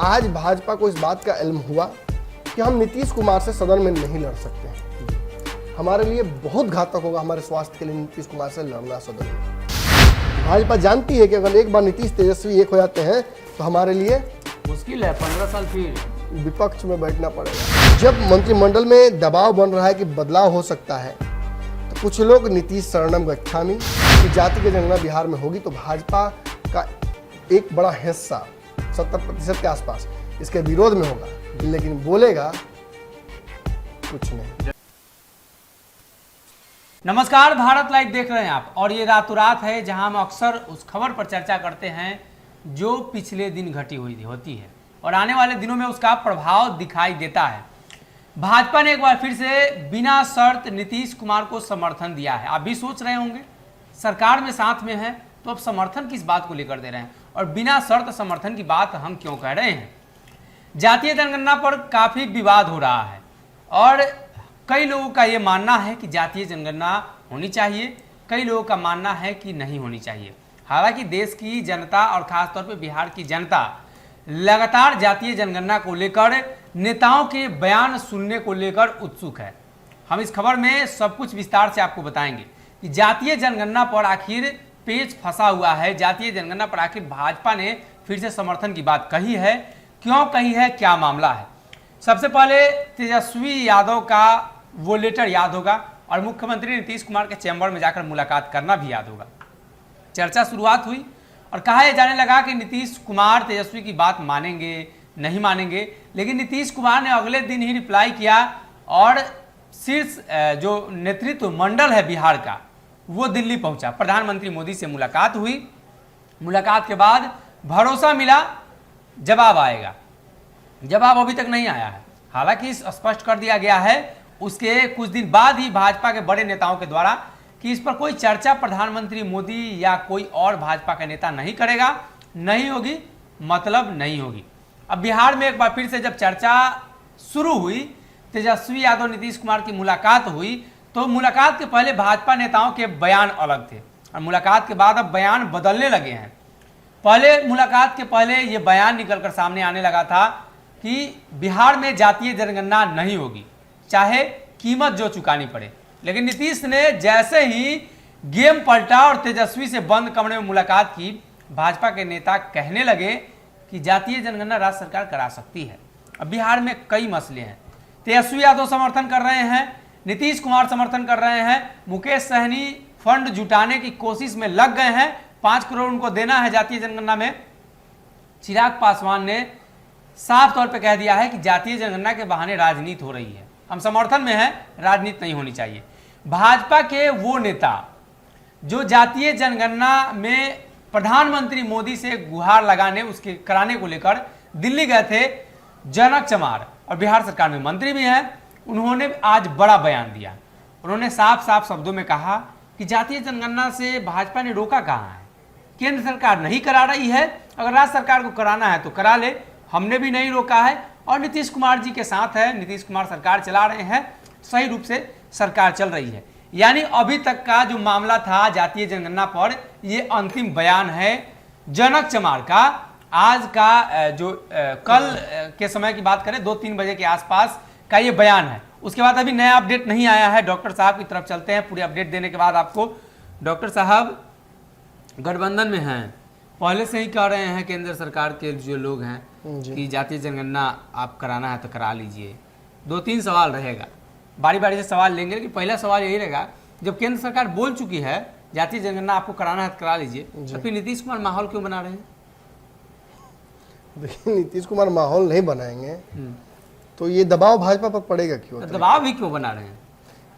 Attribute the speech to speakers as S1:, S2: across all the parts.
S1: आज भाजपा को इस बात का इल्म हुआ कि हम नीतीश कुमार से सदन में नहीं लड़ सकते हैं। हमारे लिए बहुत घातक होगा, हमारे स्वास्थ्य के लिए नीतीश कुमार से लड़ना सदन में। भाजपा जानती है कि अगर एक बार नीतीश तेजस्वी एक हो जाते हैं तो हमारे लिए
S2: मुश्किल है, 15 साल फिर
S1: विपक्ष में बैठना पड़ेगा। जब मंत्रिमंडल में दबाव बन रहा है कि बदलाव हो सकता है, तो कुछ लोग नीतीश शरणम गच्छामि की जाति की जनगणना बिहार में होगी तो भाजपा का एक बड़ा हिस्सा 70% के आसपास इसके विरोध में होगा, लेकिन बोलेगा कुछ नहीं।
S2: नमस्कार, भारत लाइव देख रहे हैं आप, और ये रातों रात है जहां हम अक्सर उस खबर पर चर्चा करते हैं जो पिछले दिन घटी हुई होती है और आने वाले दिनों में उसका प्रभाव दिखाई देता है। भाजपा ने एक बार फिर से बिना शर्त नीतीश कुमार को समर्थन दिया है। आप भी सोच रहे होंगे सरकार में साथ में है तो अब समर्थन किस बात को लेकर दे रहे हैं, और बिना शर्त समर्थन की बात हम क्यों कह रहे हैं। जातीय जनगणना पर काफी विवाद हो रहा है और कई लोगों का ये मानना है कि जातीय जनगणना होनी चाहिए, कई लोगों का मानना है कि नहीं होनी चाहिए। हालांकि देश की जनता और खासतौर पर बिहार की जनता लगातार जातीय जनगणना को लेकर नेताओं के बयान सुनने को लेकर उत्सुक है। हम इस खबर में सब कुछ विस्तार से आपको बताएंगे कि जातीय जनगणना पर आखिर पेच फंसा हुआ है, जातीय जनगणना पर आखिर भाजपा ने फिर से समर्थन की बात कही है, क्यों कही है, क्या मामला है। सबसे पहले तेजस्वी यादव का वो लेटर याद होगा और मुख्यमंत्री नीतीश कुमार के चैम्बर में जाकर मुलाकात करना भी याद होगा। चर्चा शुरुआत हुई और कहा यह जाने लगा कि नीतीश कुमार तेजस्वी की बात मानेंगे नहीं मानेंगे, लेकिन नीतीश कुमार ने अगले दिन ही रिप्लाई किया और शीर्ष जो नेतृत्व मंडल है बिहार का वो दिल्ली पहुंचा। प्रधानमंत्री मोदी से मुलाकात हुई। मुलाकात के बाद भरोसा मिला जवाब आएगा, जवाब अभी तक नहीं आया है। हालांकि स्पष्ट कर दिया गया है उसके कुछ दिन बाद ही भाजपा के बड़े नेताओं के द्वारा कि इस पर कोई चर्चा प्रधानमंत्री मोदी या कोई और भाजपा का नेता नहीं करेगा, नहीं होगी मतलब नहीं होगी। अब बिहार में एक बार फिर से जब चर्चा शुरू हुई, तेजस्वी यादव नीतीश कुमार की मुलाकात हुई, तो मुलाकात के पहले भाजपा नेताओं के बयान अलग थे और मुलाकात के बाद अब बयान बदलने लगे हैं। पहले मुलाकात के पहले ये बयान निकलकर सामने आने लगा था कि बिहार में जातीय जनगणना नहीं होगी, चाहे कीमत जो चुकानी पड़े। लेकिन नीतीश ने जैसे ही गेम पलटा और तेजस्वी से बंद कमरे में मुलाकात की, भाजपा के नेता कहने लगे कि जातीय जनगणना राज्य सरकार करा सकती है। अब बिहार में कई मसले हैं। तेजस्वी यादव समर्थन कर रहे हैं, नीतीश कुमार समर्थन कर रहे हैं, मुकेश सहनी फंड जुटाने की कोशिश में लग गए हैं, 5 करोड़ उनको देना है जातीय जनगणना में। चिराग पासवान ने साफ तौर पर कह दिया है कि जातीय जनगणना के बहाने राजनीति हो रही है, हम समर्थन में हैं, राजनीति नहीं होनी चाहिए। भाजपा के वो नेता जो जातीय जनगणना में प्रधानमंत्री मोदी से गुहार लगाने उसके कराने को लेकर दिल्ली गए थे, जनक चमार और बिहार सरकार में मंत्री भी हैं, उन्होंने आज बड़ा बयान दिया। उन्होंने साफ साफ शब्दों में कहा कि जातीय जनगणना से भाजपा ने रोका कहाँ है, केंद्र सरकार नहीं करा रही है, अगर राज्य सरकार को कराना है तो करा ले, हमने भी नहीं रोका है और नीतीश कुमार जी के साथ है, नीतीश कुमार सरकार चला रहे हैं, सही रूप से सरकार चल रही है। यानी अभी तक का जो मामला था जातीय जनगणना पर, ये अंतिम बयान है जनक चमार का। आज का जो कल के समय की बात करें 2-3 बजे के आसपास का ये बयान है। उसके बाद अभी नया अपडेट नहीं आया है। डॉक्टर साहब की तरफ चलते हैं, पूरी अपडेट देने के बाद आपको। डॉक्टर साहब गठबंधन में हैं, पहले से ही कह रहे हैं केंद्र सरकार के जो लोग हैं कि जातीय जनगणना आप कराना है तो करा लीजिए। 2-3 सवाल रहेगा, बारी बारी से सवाल लेंगे, लेकिन पहला सवाल यही रहेगा, जब केंद्र सरकार बोल चुकी है जातीय जनगणना आपको कराना है तो करा लीजिए, तो फिर नीतीश कुमार माहौल क्यों बना रहे हैं?
S1: देखिए, नीतीश कुमार माहौल नहीं बनाएंगे तो ये दबाव भाजपा पर पड़ेगा क्यों?
S2: दबाव भी क्यों बना रहे हैं?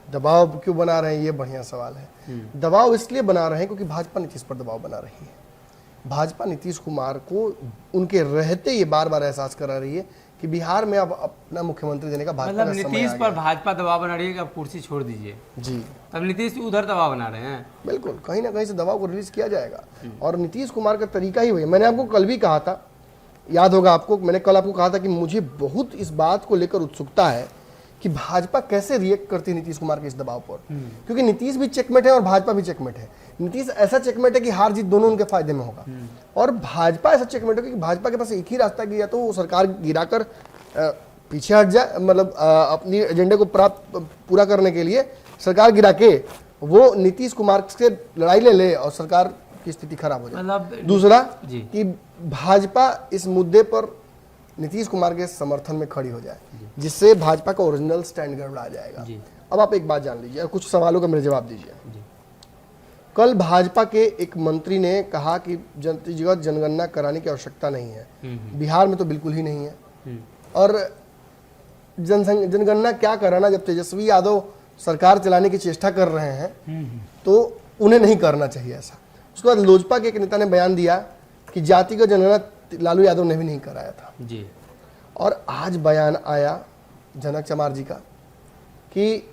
S1: दबाव क्यों बना रहे हैं, ये बढ़िया सवाल है। दबाव इसलिए बना रहे हैं क्योंकि भाजपा नीतीश पर दबाव बना रही है। भाजपा नीतीश कुमार को उनके रहते ये बार बार एहसास करा रही है कि बिहार में अब अपना मुख्यमंत्री देने का भाजपा
S2: मतलब नीतीश पर भाजपा दबाव बना रही है कि अब कुर्सी छोड़ दीजिए
S1: जी।
S2: तब नीतीश उधर दबाव बना रहे हैं।
S1: बिल्कुल, कहीं ना कहीं से दबाव को रिलीज किया जाएगा और नीतीश कुमार का तरीका ही वही। मैंने आपको कल भी कहा था, याद होगा आपको, मैंने कल आपको कहा था कि मुझे बहुत इस बात को लेकर उत्सुकता है कि भाजपा कैसे रिएक्ट करती है नीतीश कुमार के इस दबाव पर, क्योंकि नीतीश भी चेकमेट है और भाजपा भी चेकमेट है। नीतीश ऐसा चेकमेट है कि हार जीत दोनों उनके फायदे में होगा, और भाजपा ऐसा चेकमेट है कि भाजपा के पास एक ही रास्ता कि या तो वो सरकार गिराकर पीछे हट जाए, मतलब अपनी एजेंडे को पूरा करने के लिए सरकार गिरा के वो नीतीश कुमार से लड़ाई ले और सरकार की स्थिति खराब हो जाए।
S2: मतलब
S1: दूसरा कि भाजपा इस मुद्दे पर नीतीश कुमार के समर्थन में खड़ी हो जाए, जिससे भाजपा का ओरिजिनल स्टैंड गड़बड़ा जाएगा। अब आप एक बात जान लीजिए और कुछ सवालों का मेरे जवाब दीजिए। कल भाजपा के एक मंत्री ने कहा कि जगत जनगणना कराने की आवश्यकता नहीं है, बिहार में तो बिल्कुल ही नहीं है, और जनगणना क्या कराना जब तेजस्वी यादव सरकार चलाने की चेष्टा कर रहे हैं तो उन्हें नहीं करना चाहिए ऐसा। उसके बाद लोजपा के एक नेता ने बयान दिया कि जातिगत जनगणना लालू यादव ने भी नहीं कराया था
S2: जी।
S1: और आज बयान आया जनक चमार जी का कि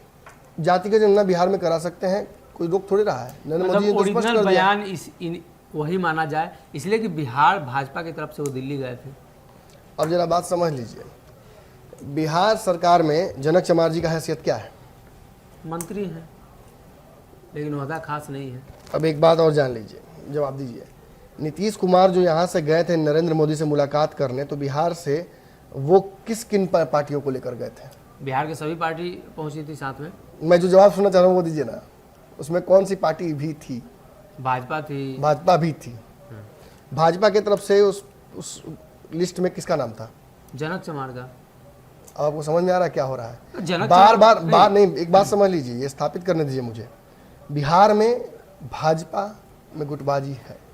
S1: जातिगत जनगणना बिहार में करा सकते हैं, कोई रोक थोड़ी रहा है। नरेंद्र मोदी ने तो स्पष्ट
S2: ओरिजिनल
S1: कर दिया।
S2: बयान वही माना जाए, इसलिए कि बिहार भाजपा की तरफ से वो दिल्ली गए थे।
S1: अब जरा बात समझ लीजिए, बिहार सरकार में जनक चमार जी का हैसियत क्या है?
S2: मंत्री हैं, लेकिन ओहदा खास नहीं है।
S1: अब एक बात और जान लीजिए, जवाब दीजिए। नीतीश कुमार जो यहाँ से गए थे नरेंद्र मोदी से मुलाकात करने, तो बिहार से वो किन पार्टियों को लेकर गए थे?
S2: बिहार के सभी पार्टी पहुंची थी साथ में।
S1: मैं जो जवाब सुनना चाह रहा हूँ वो दीजिए ना, उसमें कौन सी पार्टी भी थी?
S2: भाजपा थी।
S1: भाजपा भी थी। भाजपा की तरफ से उस लिस्ट में किसका नाम था?
S2: जनक चमार का।
S1: अब आपको समझ में आ रहा है क्या हो रहा है?
S2: जनक
S1: बार नहीं, एक बात समझ लीजिए, ये स्थापित करने दीजिए मुझे। बिहार में भाजपा में गुटबाजी है।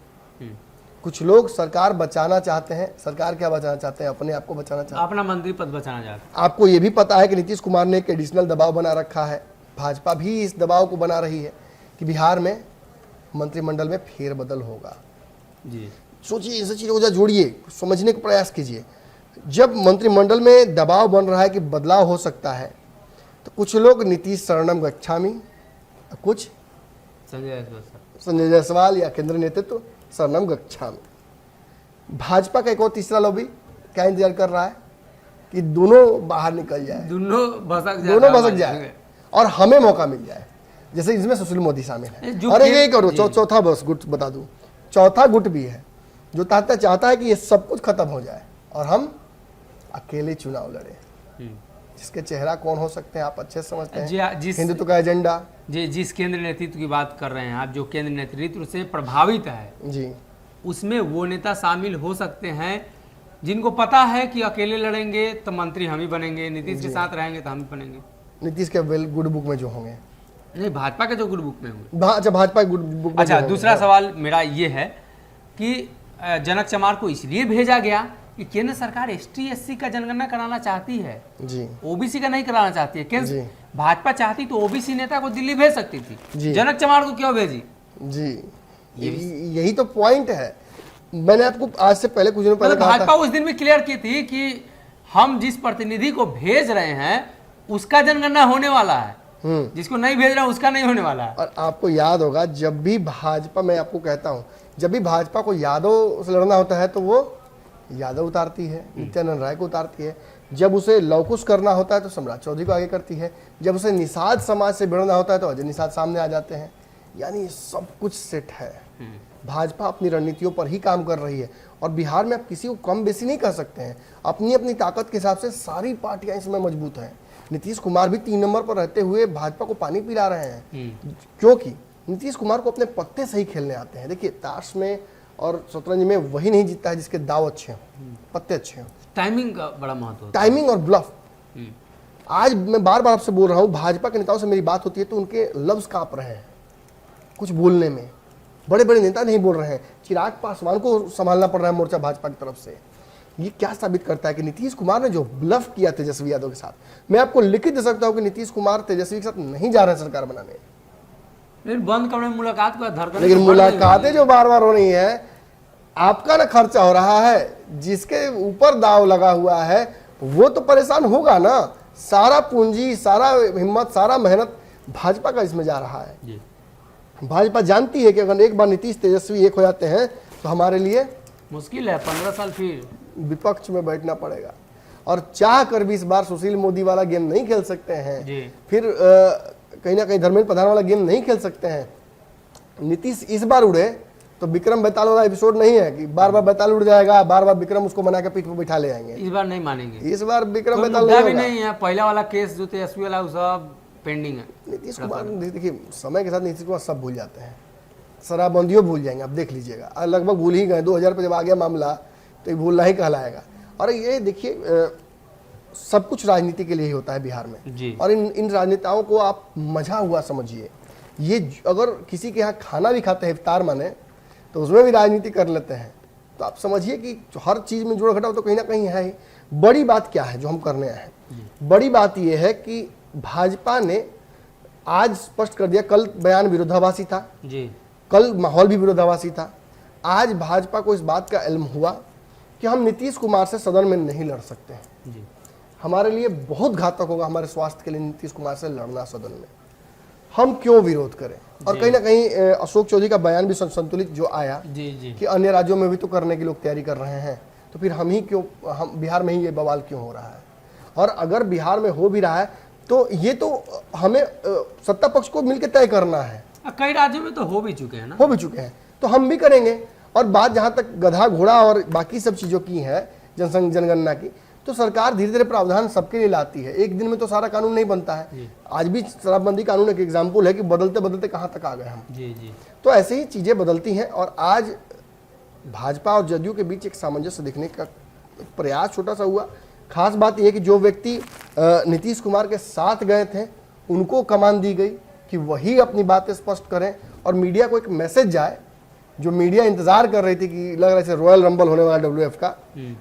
S1: कुछ लोग सरकार बचाना चाहते हैं। सरकार क्या बचाना चाहते हैं? अपने आप को बचाना चाहते हैं,
S2: अपना मंत्री पद बचाना चाहते हैं।
S1: आपको ये भी पता है कि नीतीश कुमार ने एक एडिशनल दबाव बना रखा है, भाजपा भी इस दबाव को बना रही है कि बिहार में मंत्रिमंडल में फेरबदल होगा।
S2: जी
S1: सोचिए, इन सब चीज़ों को जोड़िए, समझने का प्रयास कीजिए। जब मंत्रिमंडल में दबाव बन रहा है कि बदलाव हो सकता है, तो कुछ लोग नीतीश शरणम गच्छामी, कुछ संजय जायसवाल या केंद्रीय नेतृत्व शरणम गच्छामी। भाजपा का एक और तीसरा लॉबी क्या इंतजार कर रहा है कि दोनों बाहर निकल जाए,
S2: दोनों भसक
S1: जाए और हमें मौका मिल जाए, जैसे इसमें सुशील मोदी शामिल है। और यही करो, चौथा बस गुट बता दूं, चौथा गुट भी है जो चाहता है कि ये सब कुछ खत्म हो जाए और हम अकेले चुनाव लड़े, जिसके चेहरा कौन हो सकते हैं आप अच्छे से समझते हैं। हिंदुत्व का एजेंडा,
S2: जी, जिस केंद्र नेतृत्व की बात कर रहे हैं आप, जो केंद्र नेतृत्व से प्रभावित है
S1: जी,
S2: उसमें वो नेता शामिल हो सकते हैं जिनको पता है कि अकेले लड़ेंगे तो मंत्री हम ही बनेंगे, नीतीश के साथ रहेंगे तो हम ही बनेंगे।
S1: नीतीश के गुड बुक में जो होंगे,
S2: नहीं, भाजपा के जो गुड बुक में होंगे।
S1: अच्छा, भाजपा के गुड बुक में।
S2: अच्छा, दूसरा सवाल मेरा ये है कि जनक चमार को इसलिए भेजा गया कि केंद्र सरकार ST SC का जनगणना कराना चाहती है
S1: जी,
S2: OBC का नहीं कराना चाहती है।
S1: जी,
S2: भाजपा चाहती तो OBC नेता को दिल्ली भेज सकती थी, जनक चमार को क्यों भेजी?
S1: जी, यही तो पॉइंट है। मैंने आपको आज से पहले कुछ दिनों पहले कहा था,
S2: भाजपा उस दिन भी क्लियर की थी कि हम जिस प्रतिनिधि को भेज रहे हैं उसका जनगणना होने वाला है, जिसको नहीं भेज रहे हैं उसका नहीं होने वाला है।
S1: और आपको याद होगा, जब भी भाजपा, मैं आपको कहता हूं, जब भी भाजपा को यादव से लड़ना होता है तो वो यादव उतारती है, नित्यानंद राय को उतारती है। जब उसे लवकुश करना होता है तो सम्राट चौधरी को आगे करती है। जब उसे निषाद समाज से भिड़ना होता है तो अजय निषाद सामने आ जाते हैं। यानी सब कुछ सेट है। भाजपा अपनी रणनीतियों पर ही काम कर रही है और बिहार में आप किसी को कम बेसी नहीं कर सकते हैं। अपनी अपनी ताकत के हिसाब से सारी पार्टियां इसमें मजबूत हैं। नीतीश कुमार भी 3 नंबर पर रहते हुए भाजपा को पानी पिला रहे हैं, क्योंकि नीतीश कुमार को अपने पत्ते सही खेलने आते हैं। देखिए, ताश में और शतरंज में वही नहीं जीतता है जिसके दाव अच्छे हों, पत्ते अच्छे हों।
S2: टाइमिंग का बड़ा महत्व,
S1: टाइमिंग और ब्लफ। आज मैं बार बार आपसे बोल रहा हूं, भाजपा के नेताओं से मेरी बात होती है तो उनके लफ्ज कांप रहे हैं कुछ बोलने में। बड़े बड़े नेता नहीं बोल रहे हैं। चिराग पासवान को संभालना पड़ रहा है मोर्चा भाजपा की तरफ से। ये क्या साबित करता है कि नीतीश कुमार ने जो ब्लफ किया तेजस्वी यादव के साथ, मैं आपको लिखित दे सकता हूं कि नीतीश कुमार तेजस्वी के साथ नहीं जा रहे सरकार बनाने।
S2: लेकिन बंद कमरे में मुलाकात का धड़कन,
S1: लेकिन मुलाकातें जो बार बार हो रही है, आपका ना खर्चा हो रहा है, जिसके ऊपर दाव लगा हुआ है वो तो परेशान होगा ना। सारा पूंजी, सारा हिम्मत, सारा मेहनत भाजपा का इसमें जा रहा है। भाजपा जानती है कि अगर एक बार नीतीश तेजस्वी एक हो जाते हैं तो हमारे लिए
S2: मुश्किल है, 15 साल फिर
S1: विपक्ष में बैठना पड़ेगा। और चाह कर भी इस बार सुशील मोदी वाला गेम नहीं खेल सकते हैं,
S2: जी।
S1: फिर कहीं ना कहीं धर्मेंद्र प्रधान वाला गेम नहीं खेल सकते हैं, नीतीश इस बार उड़े तो विक्रम बेताल वाला एपिसोड नहीं है कि बार बार बेताल उड़ जाएगा, बार बार विक्रम उसको बना के पीठ पर बिठा ले आएंगे।
S2: इस बार नहीं मानेंगे,
S1: इस बार विक्रम
S2: कोई
S1: बेताल
S2: मुद्दा
S1: नहीं
S2: भी
S1: होगा।
S2: नहीं है। पहला वाला केस जो तेजस्वी वाला वो सब पेंडिंग है।
S1: नीतीश कुमार देखिए समय के साथ नीतीश कुमार सब भूल जाते हैं, शराबबंदियों भूल जाएंगे, आप देख लीजिएगा। लगभग भूल ही गए, 2000 पे जब आ गया मामला तो ये भूलना ही कहलाएगा। और ये देखिए सब कुछ राजनीति के लिए ही होता है बिहार में
S2: जी।
S1: और इन राजनेताओं को आप मजा हुआ समझिए। ये अगर किसी के यहाँ खाना भी खाते हैं इफ्तार माने तो उसमें भी राजनीति कर लेते हैं, तो आप समझिए कि हर चीज में जोड़ घटाव तो कहीं ना कहीं है ही। बड़ी बात क्या है जो हम करने आए हैं? बड़ी बात यह है कि भाजपा ने आज स्पष्ट कर दिया, कल बयान विरोधाभासी था
S2: जी,
S1: कल माहौल भी विरोधाभासी था। आज भाजपा को इस बात का इल्म हुआ कि हम नीतीश कुमार से सदन में नहीं लड़ सकते हैं।
S2: जी।
S1: हमारे लिए बहुत घातक होगा हमारे स्वास्थ्य के लिए नीतीश कुमार से लड़ना सदन में, हम क्यों विरोध करें। और कहीं ना कहीं अशोक चौधरी का बयान भी संतुलित जो आया
S2: जी जी
S1: कि अन्य राज्यों में भी तो करने की लोग तैयारी कर रहे हैं, तो फिर हम बिहार में ही ये बवाल क्यों हो रहा है। और अगर बिहार में हो भी रहा है तो ये तो हमें सत्ता पक्ष को मिलकर तय करना है।
S2: कई राज्यों में तो हो भी चुके हैं ना,
S1: हो भी चुके हैं तो हम भी करेंगे। और बात जहां तक गधा घोड़ा और बाकी सब चीजों की है, जनगणना की, तो सरकार धीरे धीरे प्रावधान सबके लिए लाती है। एक दिन में तो सारा कानून नहीं बनता है। आज भी शराबबंदी कानून एक एग्जाम्पल है कि बदलते बदलते कहां तक आ गए हम।
S2: जी जी।
S1: तो ऐसे ही चीजें बदलती हैं और आज भाजपा और जदयू के बीच एक सामंजस्य दिखने का प्रयास छोटा सा हुआ। खास बात यह कि जो व्यक्ति नीतीश कुमार के साथ गए थे उनको कमान दी गई कि वही अपनी बातें स्पष्ट करें और मीडिया को एक मैसेज जाए, जो मीडिया इंतजार कर रही थी कि लग रहा है रॉयल रंबल होने वाला WF का,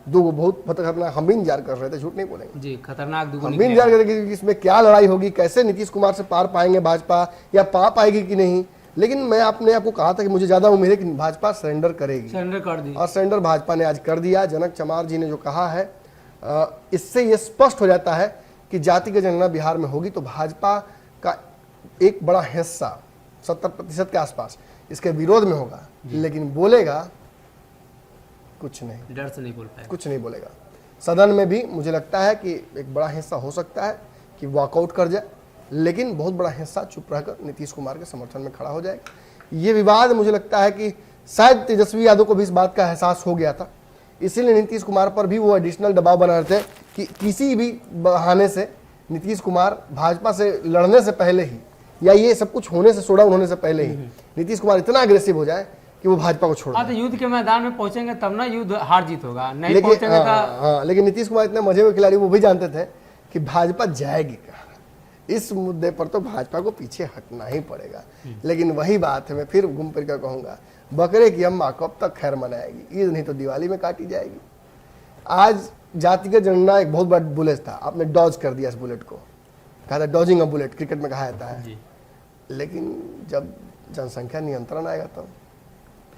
S1: दो बहुत खतरनाक, हम भी इंतजार कर रहे थे, झूठ नहीं बोलेंगे
S2: जी, खतरनाक दुगुनी
S1: हम भी इंतजार कर रहे थे कि इसमें क्या लड़ाई होगी, कैसे नीतीश कुमार से पार पाएंगे भाजपा या पा पाएगी कि नहीं। लेकिन मैं आपको कहा था कि मुझे ज्यादा उम्मीद है कि भाजपा सरेंडर करेगी,
S2: सरेंडर कर दी
S1: और सरेंडर भाजपा ने आज कर दिया। जनक चमार जी ने जो कहा है इससे ये स्पष्ट हो जाता है कि जातिगत जनगणना बिहार में होगी तो भाजपा का एक बड़ा हिस्सा 70% के आसपास इसके विरोध में होगा, लेकिन बोलेगा कुछ नहीं,
S2: डर से नहीं बोल पाएगा,
S1: कुछ नहीं बोलेगा। सदन में भी मुझे लगता है कि एक बड़ा हिस्सा हो सकता है कि वॉकआउट कर जाए, लेकिन बहुत बड़ा हिस्सा चुप रहकर नीतीश कुमार के समर्थन में खड़ा हो जाएगा। ये विवाद मुझे लगता है कि शायद तेजस्वी यादव को भी इस बात का एहसास हो गया था, इसीलिए नीतीश कुमार पर भी वो एडिशनल दबाव बना रहे थे कि किसी भी बहाने से नीतीश कुमार भाजपा से लड़ने से पहले ही या ये सब कुछ होने से सोडा होने से पहले ही नीतीश कुमार इतना अग्रेसिव हो जाए कि वो भाजपा को छोड़
S2: हाँ, तो युद्ध के मैदान में पहुंचेंगे तब ना युद्ध हार जीत होगा, नहीं
S1: लेकिन
S2: पहुंचेंगे तो
S1: लेकिन नीतीश कुमार इतने मजे में खिलाड़ी, वो भी जानते थे कि भाजपा जाएगी कहाँ। इस मुद्दे पर तो भाजपा को पीछे हटना ही पड़ेगा। लेकिन वही बात है, मैं फिर घूम फिर कर कहूंगा, बकरे की अम्मा कब तक खैर मनाएगी, ईद नहीं तो दिवाली में काटी जाएगी। आज जातिगत जनगणना एक बहुत बड़ा बुलेट था, आपने डॉज कर दिया इस बुलेट को, कहा था डॉजिंग अ बुलेट, क्रिकेट में कहा जाता है। लेकिन जब जनसंख्या नियंत्रण आएगा तब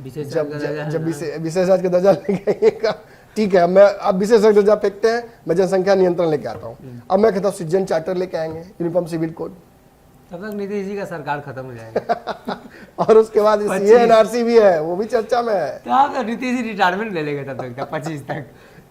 S1: जब विशेष राज्य का दर्जा लेके ठीक है, मैं अब विशेष राज्य दर्जा फेंकते हैं, मैं जनसंख्या नियंत्रण लेके आता हूँ। अब मैं कहता हूँ सिटीजन चार्टर लेके आएंगे, यूनिफॉर्म सिविल कोड,
S2: तब तक नीतीश जी का सरकार खत्म हो जाएगा
S1: और उसके बाद NRC भी है, वो भी चर्चा में है।
S2: तो नीतीश जी रिटायरमेंट ले लेंगे तब तक 25 तक।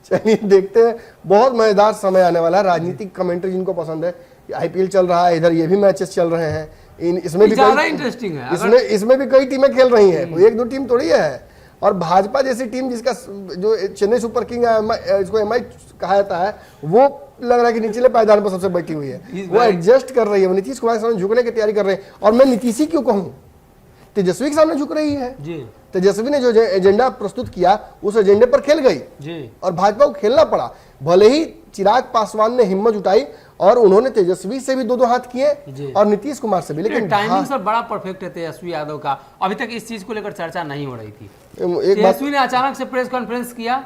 S1: चलिए देखते हैं, बहुत मजेदार समय आने वाला है। राजनीतिक कमेंट्री जिनको पसंद है, IPL चल रहा है, इधर ये भी मैचेस चल रहे हैं, इसमें भी
S2: ज्यादा इंटरेस्टिंग है,
S1: इसमें भी कई टीमें खेल रही हैं, कोई एक दो टीम थोड़ी है। और भाजपा जैसी टीम जिसका जो चेन्नई सुपर किंग इसको MI कहा जाता है, वो लग रहा है कि निचले पायदान पर सबसे बैठी हुई है, वो एडजस्ट कर रही है, वो नीतीश कुमार के सामने झुकने की तैयारी कर रहे हैं। और मैं नीतीश ही क्यों कहूँ, तेजस्वी के सामने झुक रही है
S2: जी।
S1: तेजस्वी ने जो एजेंडा प्रस्तुत किया उस एजेंडे पर खेल गई
S2: जी।
S1: और भाजपा को खेलना पड़ा। भले ही चिराग पासवान ने हिम्मत जुटाई और उन्होंने तेजस्वी से भी दो हाथ किए और नीतीश कुमार से भी, लेकिन
S2: टाइमिंग सब बड़ा परफेक्ट है तेजस्वी यादव का। अभी तक इस चीज को लेकर चर्चा नहीं हो रही थी,
S1: एक बात,
S2: तेजस्वी ने अचानक से प्रेस कॉन्फ्रेंस किया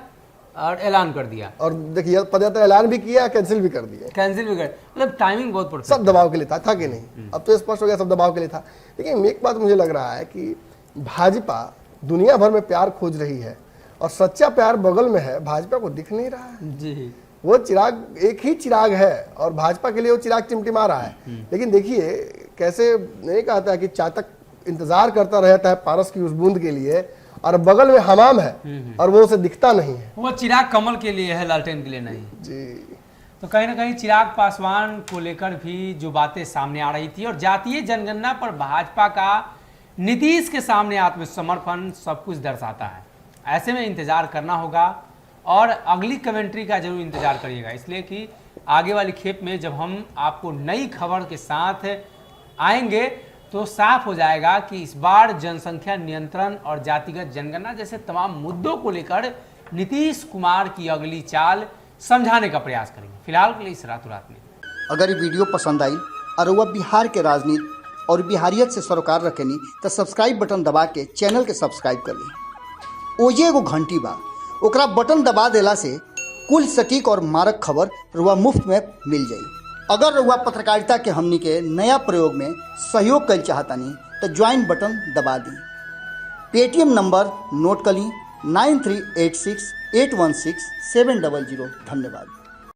S2: और ऐलान कर दिया,
S1: और देखिए पदयात्रा ऐलान भी किया, कैंसिल भी कर दिया,
S2: कैंसिल भी कर, मतलब टाइमिंग बहुत परफेक्ट।
S1: सब दबाव के लिए था कि नहीं, अब तो स्पष्ट हो गया सब दबाव के लिए था। लेकिन एक बात मुझे लग रहा है कि भाजपा दुनिया भर में प्यार खोज रही है और सच्चा प्यार बगल में है, भाजपा को दिख नहीं रहा है
S2: जी।
S1: वो चिराग एक ही चिराग है और भाजपा के लिए वो चिराग टिमटिमा रहा है। लेकिन देखिए कैसे नहीं कहता है कि चातक इंतजार करता रहता है पारस की उस बूंद के लिए और बगल में हमाम है और वो उसे दिखता नहीं है।
S2: वो चिराग कमल के लिए है, लालटेन के लिए नहीं।
S1: जी।
S2: तो कहीं ना कहीं चिराग पासवान को लेकर भी जो बातें सामने आ रही थी और जातीय जनगणना पर भाजपा का नीतीश के सामने आत्मसमर्पण सब कुछ दर्शाता है। ऐसे में इंतजार करना होगा और अगली कमेंट्री का जरूर इंतजार करिएगा, इसलिए कि आगे वाली खेप में जब हम आपको नई खबर के साथ आएंगे तो साफ हो जाएगा कि इस बार जनसंख्या नियंत्रण और जातिगत जनगणना जैसे तमाम मुद्दों को लेकर नीतीश कुमार की अगली चाल समझाने का प्रयास करेंगे। फिलहाल के लिए इस रातों रात में
S3: अगर ये वीडियो पसंद आई और वह बिहार के राजनीति और बिहारियत से सरोकार रखेनी तो सब्सक्राइब बटन दबा के चैनल के सब्सक्राइब कर ली। ओजे एगो घंटी बा, ओकरा बटन दबा देला से कुल सटीक और मारक खबर रुआ मुफ्त में मिल जाई। अगर रुआ पत्रकारिता के हमनी के नया प्रयोग में सहयोग कर चाहतानी तो ज्वाइन बटन दबा दी। पेटीएम नंबर नोट कर ली 9386816700। धन्यवाद।